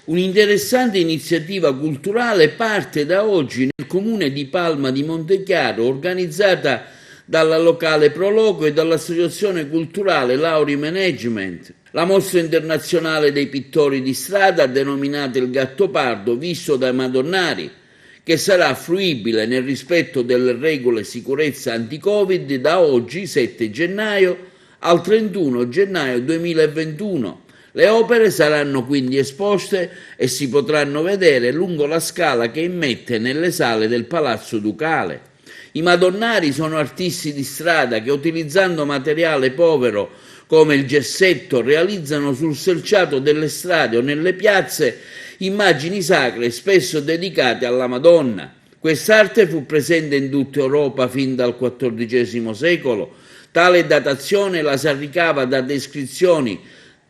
Un'interessante iniziativa culturale parte da oggi nel comune di Palma di Montechiaro, organizzata dalla locale Proloco e dall'associazione culturale Lauri Management. La mostra internazionale dei pittori di strada, denominata Il Gattopardo, visto dai Madonnari, che sarà fruibile nel rispetto delle regole sicurezza anti-Covid da oggi, 7 gennaio, al 31 gennaio 2021. Le opere saranno quindi esposte e si potranno vedere lungo la scala che immette nelle sale del Palazzo Ducale. I Madonnari sono artisti di strada che, utilizzando materiale povero come il gessetto, realizzano sul selciato delle strade o nelle piazze immagini sacre spesso dedicate alla Madonna. Quest'arte fu presente in tutta Europa fin dal XIV secolo. Tale datazione la si ricava da descrizioni,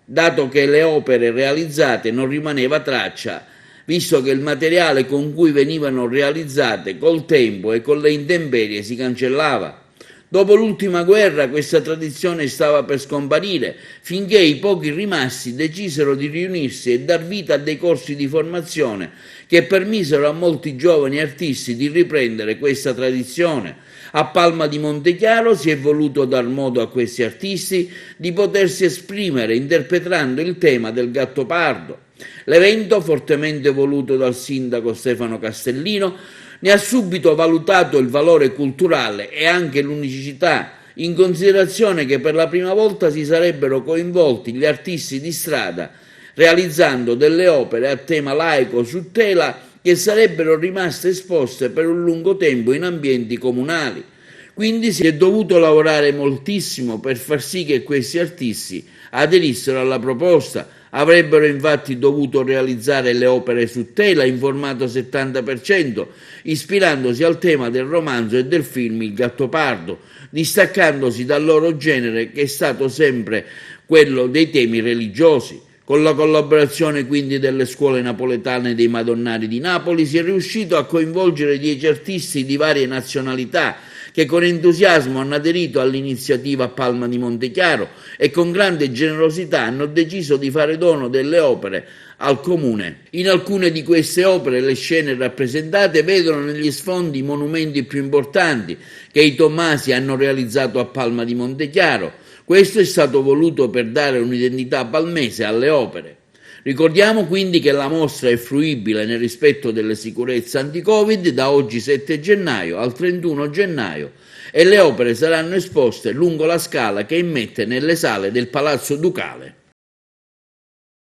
dato che le opere realizzate non rimaneva traccia, visto che il materiale con cui venivano realizzate col tempo e con le intemperie si cancellava. Dopo l'ultima guerra questa tradizione stava per scomparire, finché i pochi rimasti decisero di riunirsi e dar vita a dei corsi di formazione che permisero a molti giovani artisti di riprendere questa tradizione. A Palma di Montechiaro si è voluto dar modo a questi artisti di potersi esprimere interpretando il tema del Gattopardo. L'evento, fortemente voluto dal sindaco Stefano Castellino, ne ha subito valutato il valore culturale e anche l'unicità, in considerazione che per la prima volta si sarebbero coinvolti gli artisti di strada, realizzando delle opere a tema laico su tela che sarebbero rimaste esposte per un lungo tempo in ambienti comunali. Quindi si è dovuto lavorare moltissimo per far sì che questi artisti aderissero alla proposta. Avrebbero infatti dovuto realizzare le opere su tela in formato 70%, ispirandosi al tema del romanzo e del film Il Gattopardo, distaccandosi dal loro genere che è stato sempre quello dei temi religiosi. Con la collaborazione quindi delle scuole napoletane dei Madonnari di Napoli si è riuscito a coinvolgere 10 artisti di varie nazionalità che con entusiasmo hanno aderito all'iniziativa a Palma di Montechiaro e con grande generosità hanno deciso di fare dono delle opere al comune. In alcune di queste opere le scene rappresentate vedono negli sfondi i monumenti più importanti che i Tommasi hanno realizzato a Palma di Montechiaro. Questo è stato voluto per dare un'identità palmese alle opere. Ricordiamo quindi che la mostra è fruibile nel rispetto delle sicurezze anti-Covid da oggi 7 gennaio al 31 gennaio e le opere saranno esposte lungo la scala che immette nelle sale del Palazzo Ducale.